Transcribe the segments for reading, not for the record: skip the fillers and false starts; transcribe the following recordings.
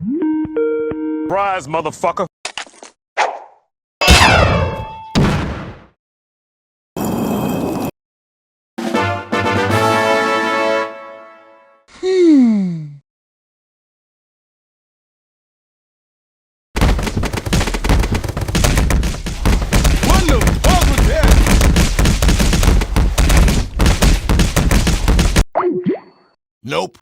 Surprise, motherfucker. What the fuck was that? Nope.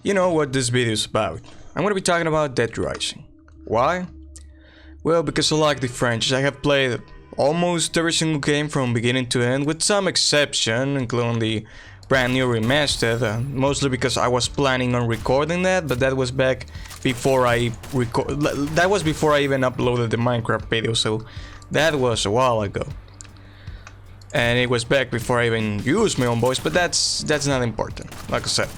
You know what this video is about. I'm gonna be talking about Deadrising. Why? Well, because I like the franchise. I have played almost every single game from beginning to end, with some exception, including the brand new remastered, mostly because I was planning on recording that, but that was back before I before I even uploaded the Minecraft video, so that was a while ago. And it was back before I even used my own voice, but that's not important. Like I said,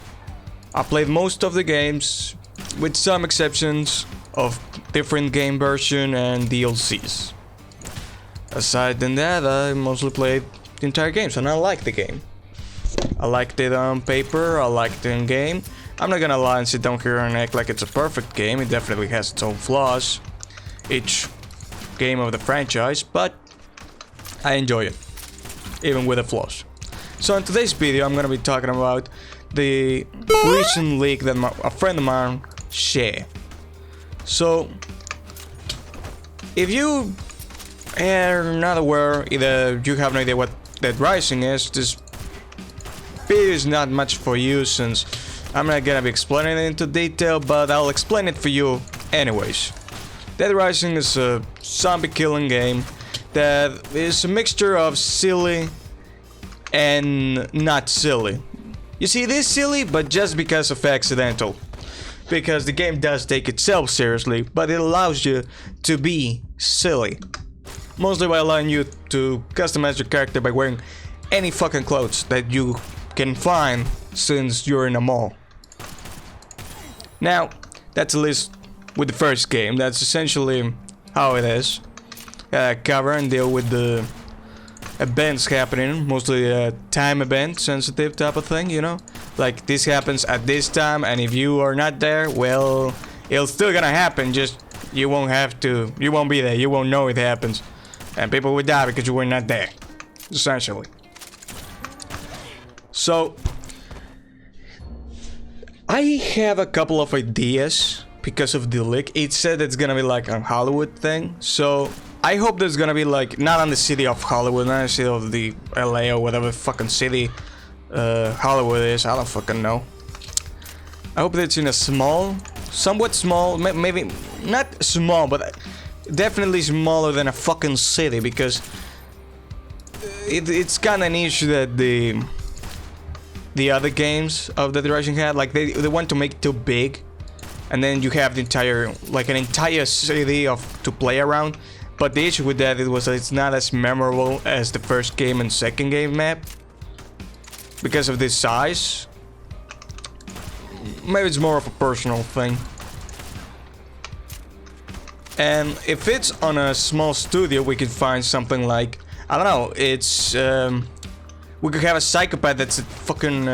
I played most of the games, with some exceptions of different game version and DLCs. Aside than that, I mostly played the entire games, and I liked the game. I liked it on paper, I liked it in game. I'm not gonna lie and sit down here and act like it's a perfect game. It definitely has its own flaws, each game of the franchise, but I enjoy it, even with the flaws. So in today's video, I'm gonna be talking about the recent leak that a friend of mine shared. So, if you are not aware, either you have no idea what Deadrising is, this video is not much for you since I'm not gonna be explaining it into detail, but I'll explain it for you anyways. Deadrising is a zombie killing game that is a mixture of silly and not silly. You see, it is silly, but just because of accidental. Because the game does take itself seriously, but it allows you to be silly. Mostly by allowing you to customize your character by wearing any fucking clothes that you can find since you're in a mall. Now, that's at least with the first game. That's essentially how it is. Cover and deal with the events happening, mostly a time event sensitive type of thing, you know, like this happens at this time, and if you are not there, well, it's still gonna happen, just you won't be there, you won't know it happens, and people will die because you were not there, essentially. So I have a couple of ideas because of the leak. It said it's gonna be like a Hollywood thing, so I hope there's gonna be like, not on the city of Hollywood, not on the city of the LA or whatever fucking city Hollywood is, I don't fucking know. I hope that it's in a small, somewhat small, maybe not small, but definitely smaller than a fucking city, because it's kinda an issue that the other games of the Deadrising had, like they want to make it too big, and then you have the entire, like an entire city to play around. But the issue with that was that it's not as memorable as the first game and second game map because of this size. Maybe it's more of a personal thing. And if it's on a small studio, we could find something like, I don't know, it's we could have a psychopath that's a fucking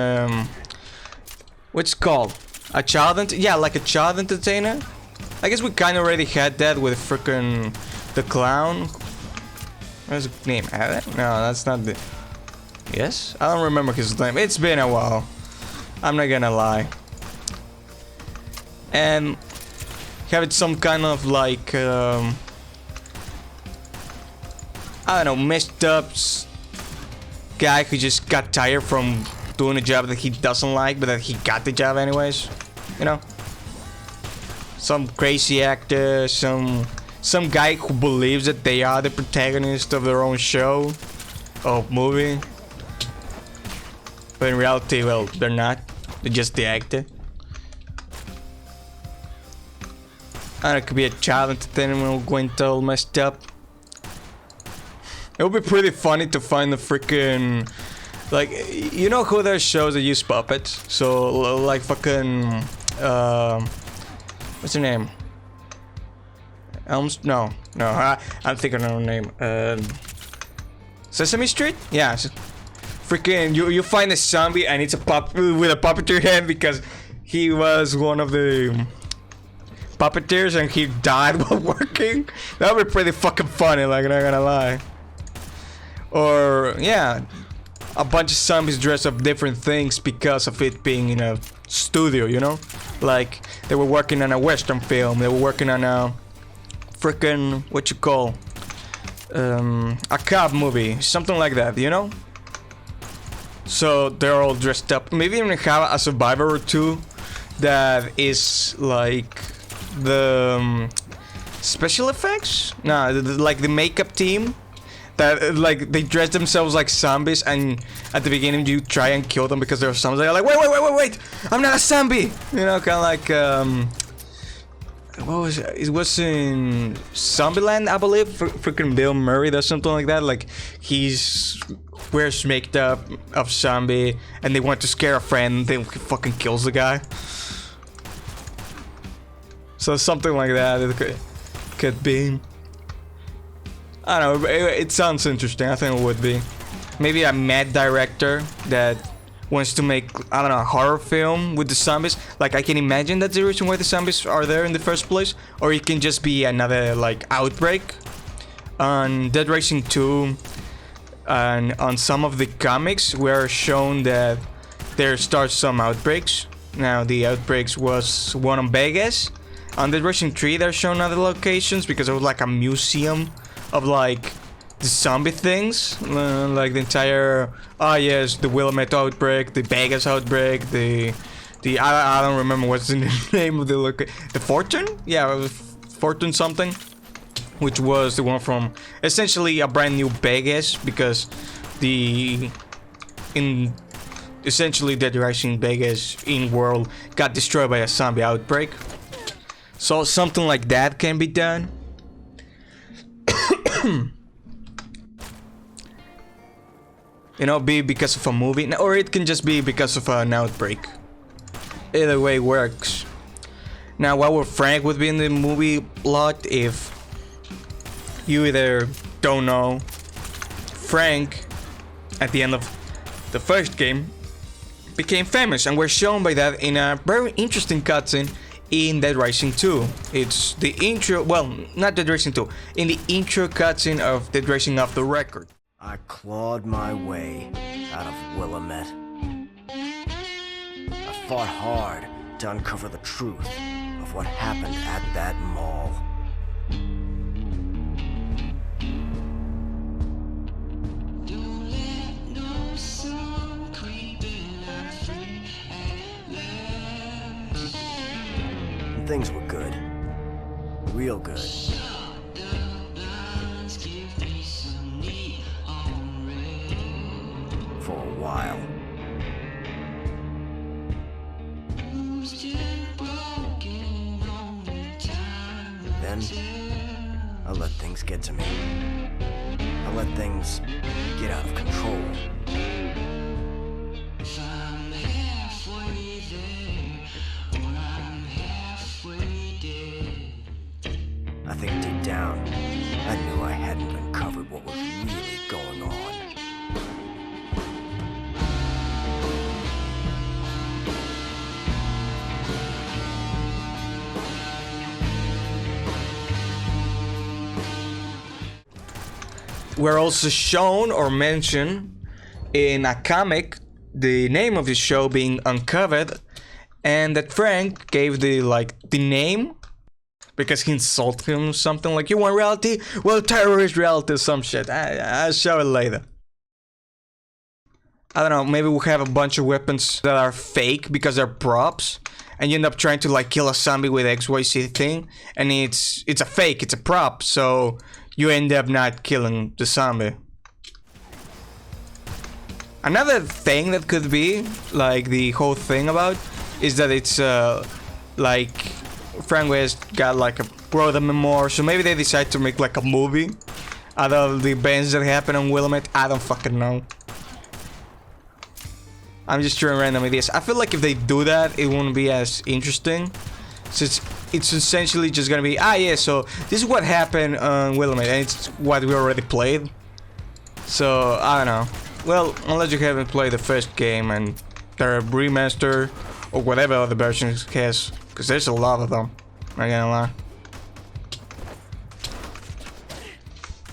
what's it called? A child yeah, like a child entertainer. I guess we kinda already had that with freaking the clown. What's his name? No, that's not the... Yes? I don't remember his name. It's been a while. I'm not gonna lie. And have it some kind of like I don't know, messed up guy who just got tired from doing a job that he doesn't like, but that he got the job anyways. You know? Some crazy actor, some guy who believes that they are the protagonist of their own show or movie, but in reality, well, they're not. They're just the actor. And it could be a child entertainment going all messed up. It would be pretty funny to find the freaking, like, you know who there's shows that use puppets? So like fucking what's her name? I'm thinking of her name. Sesame Street? Yeah. Freaking, you find a zombie and it's a pup with a puppeteer hand because he was one of the puppeteers and he died while working. That would be pretty fucking funny, like, not gonna lie. Or, yeah, a bunch of zombies dress up different things because of it being in a studio, you know? Like, they were working on a Western film, they were working on a freaking, what you call, a cop movie, something like that, you know? So they're all dressed up. Maybe even have a survivor or two that is like the special effects? Nah, like the makeup team. That like they dress themselves like zombies, and at the beginning you try and kill them because they're zombies. They're like, wait, I'm not a zombie. You know, kind of like what was it? It was in Zombieland, I believe. Freaking Bill Murray or something like that. Like he's wears makeup of zombie, and they want to scare a friend. Then fucking kills the guy. So something like that. It could be. I don't know. It sounds interesting. I think it would be. Maybe a mad director that wants to make, I don't know, a horror film with the zombies. Like, I can imagine that's the reason why the zombies are there in the first place. Or it can just be another, like, outbreak. On Deadrising 2 and on some of the comics, we're shown that there starts some outbreaks. Now, the outbreaks was one on Vegas. On Deadrising 3, they're shown other locations because it was like a museum of like the zombie things, like the entire, yes, the Willamette outbreak, the Vegas outbreak, the I don't remember what's the name of the location, the Fortune, yeah, it was Fortune something, which was the one from essentially a brand new Vegas because essentially the Deadrising Vegas in world got destroyed by a zombie outbreak, so something like that can be done. You know, be because of a movie, or it can just be because of an outbreak. Either way works. Now, what would Frank would be in the movie plot if you either don't know? Frank, at the end of the first game, became famous, and we're shown by that in a very interesting cutscene in Deadrising 2. It's the intro, well, not Deadrising 2, in the intro cutscene of Deadrising Off the Record. I clawed my way out of Willamette. I fought hard to uncover the truth of what happened at that mall. And things were good. Real good. For a while. Then, I let things get to me. I let things get out of control. I think deep down, I knew I hadn't uncovered what was really going on. We're also shown or mentioned in a comic the name of the show being Uncovered, and that Frank gave the name because he insulted him, something like, you want reality? Well, terrorist reality or some shit. I'll show it later. I don't know, maybe we'll have a bunch of weapons that are fake because they're props, and you end up trying to like kill a zombie with XYZ thing, and it's a fake, it's a prop, so you end up not killing the zombie. Another thing that could be, like, the whole thing about, is that it's, like, Frank West got, like, a brother memoir, so maybe they decide to make, like, a movie out of the events that happen on Willamette. I don't fucking know. I'm just throwing random ideas. I feel like if they do that, it won't be as interesting. Since it's essentially just gonna be, yeah, so this is what happened on Willamette, and it's what we already played. So I don't know. Well, unless you haven't played the first game and the remaster or whatever other versions it has, because there's a lot of them. Not gonna lie.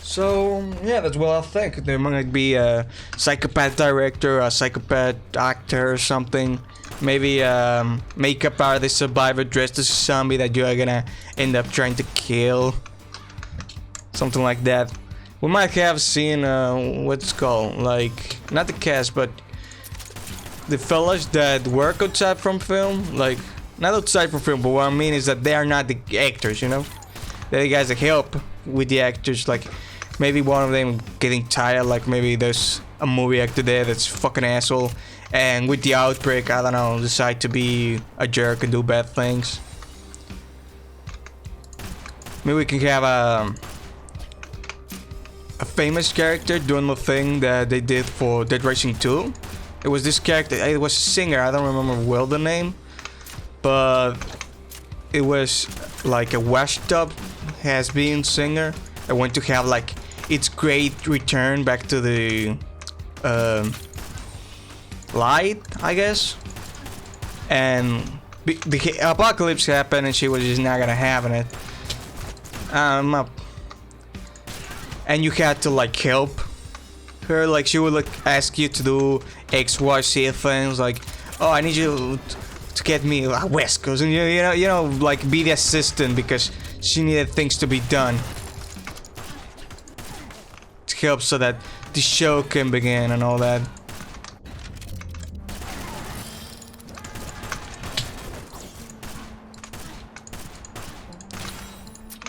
So yeah, that's what I think. There might be a psychopath director, a psychopath actor, or something. Maybe a makeup artist survivor dressed as a zombie that you are gonna end up trying to kill. Something like that. We might have seen what's it called, like not the cast, but the fellas that work outside from film, like not outside from film, but what I mean is that they are not the actors, you know. They're the guys that help with the actors, like. Maybe one of them getting tired, like maybe there's a movie actor there that's fucking asshole, and with the outbreak, I don't know, decide to be a jerk and do bad things. Maybe we can have a famous character doing the thing that they did for Deadrising 2. It was this character, it was a singer, I don't remember well the name, but it was like a washed up has-been singer. I want to have like its great return back to the light, I guess. And the apocalypse happened, and she was just not gonna have it. And you had to like help her. Like she would like ask you to do X, Y, Z things. Like, oh, I need you to get me a West Coast, and you know, like be the assistant because she needed things to be done. Help so that the show can begin and all that.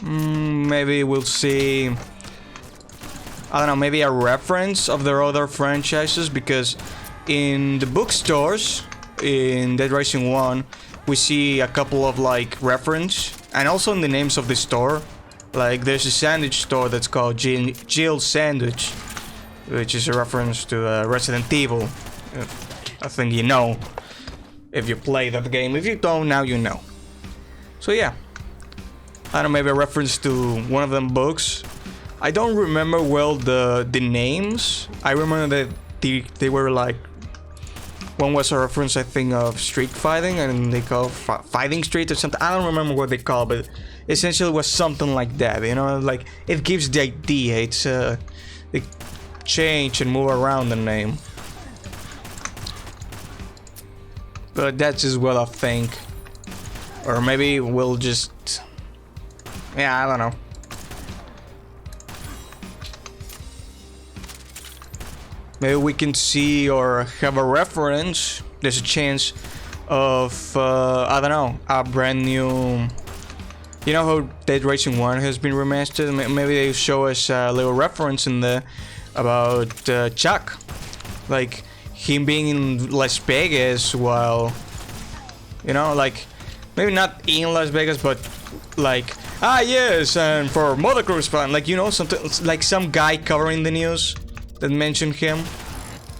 Maybe we'll see, I don't know, maybe a reference of their other franchises, because in the bookstores in Deadrising 1 we see a couple of like reference, and also in the names of the store. Like, there's a sandwich store that's called Jill's Sandwich, which is a reference to Resident Evil. I think you know if you play that game. If you don't, now you know. So yeah, I don't know, maybe a reference to one of them books. I don't remember well the names. I remember that they were like, one was a reference, I think, of street fighting, and they call Fighting Street or something. I don't remember what they call, but essentially was something like that, you know, like it gives the idea. It's they change and move around the name, but that's just what I think. Or maybe we'll just, yeah, I don't know. Maybe we can see or have a reference. There's a chance of I don't know, a brand new. You know how Deadrising 1 has been remastered? Maybe they show us a little reference in there about Chuck. Like, him being in Las Vegas while... You know, like, maybe not in Las Vegas, but like, ah yes, and for motocross fun. Like, you know, something like some guy covering the news that mentioned him.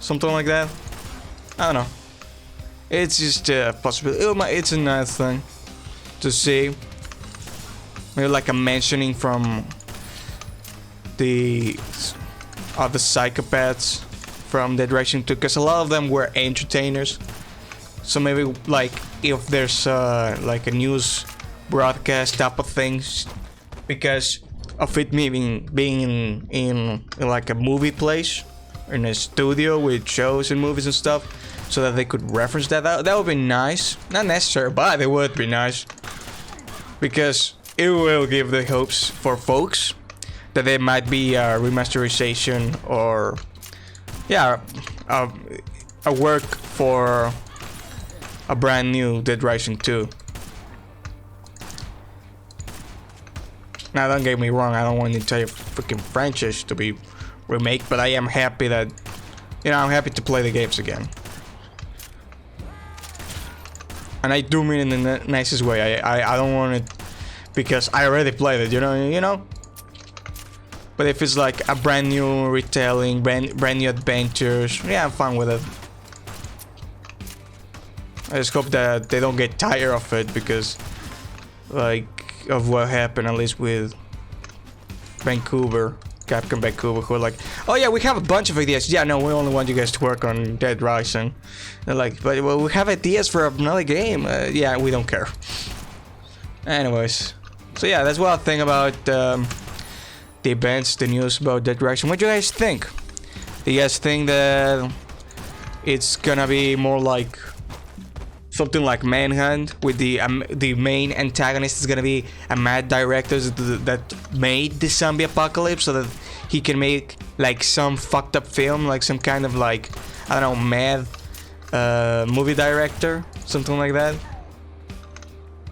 Something like that. I don't know. It's just a possibility. It's a nice thing to see. Maybe like a mentioning from the other psychopaths from Deadrising 2, because a lot of them were entertainers. So maybe like if there's like a news broadcast type of things, because of it being in like a movie place, in a studio with shows and movies and stuff, so that they could reference that. That would be nice. Not necessary, but it would be nice, because it will give the hopes for folks that there might be a remasterization or, yeah, a work for a brand new Deadrising 2. Now, don't get me wrong, I don't want the entire freaking franchise to be remade, but I am happy that, you know, I'm happy to play the games again. And I do mean in the nicest way. I don't want it because I already played it, you know? But if it's like a brand new retelling, brand new adventures, yeah, I'm fine with it. I just hope that they don't get tired of it, because, like, of what happened, at least with Vancouver. Capcom Vancouver who are like, oh yeah, we have a bunch of ideas. Yeah, no, we only want you guys to work on Deadrising. They're like, but well, we have ideas for another game. Yeah, we don't care. Anyways, so yeah, that's what I think about the events, the news about Deadrising. What do you guys think? Do you guys think that it's gonna be more like something like Manhunt, with the main antagonist is gonna be a mad director that made the zombie apocalypse, so that he can make like some fucked up film, like some kind of like, I don't know, mad movie director, something like that.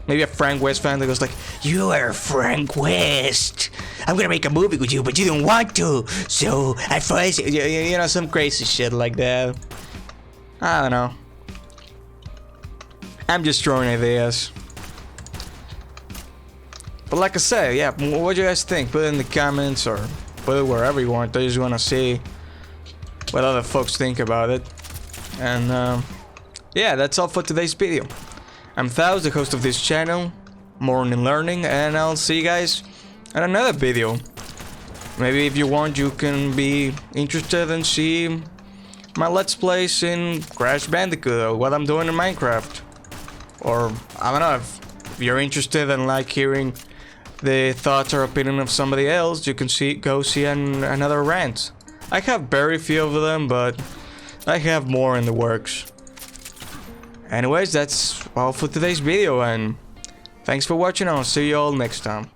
Maybe a Frank West fan that goes like, "You are Frank West. I'm gonna make a movie with you, but you don't want to. So I force you." You know, some crazy shit like that. I don't know. I'm just throwing ideas. But like I said, yeah, what do you guys think? Put it in the comments or put it wherever you want. I just want to see what other folks think about it. And yeah, that's all for today's video. I'm Thaus, the host of this channel, Morning Learning, and I'll see you guys in another video. Maybe if you want, you can be interested and see my Let's Plays in Crash Bandicoot, or what I'm doing in Minecraft. Or, I don't know, if you're interested and like hearing the thoughts or opinion of somebody else, you can go see another rant. I have very few of them, but I have more in the works. Anyways, that's all for today's video, and thanks for watching. I'll see you all next time.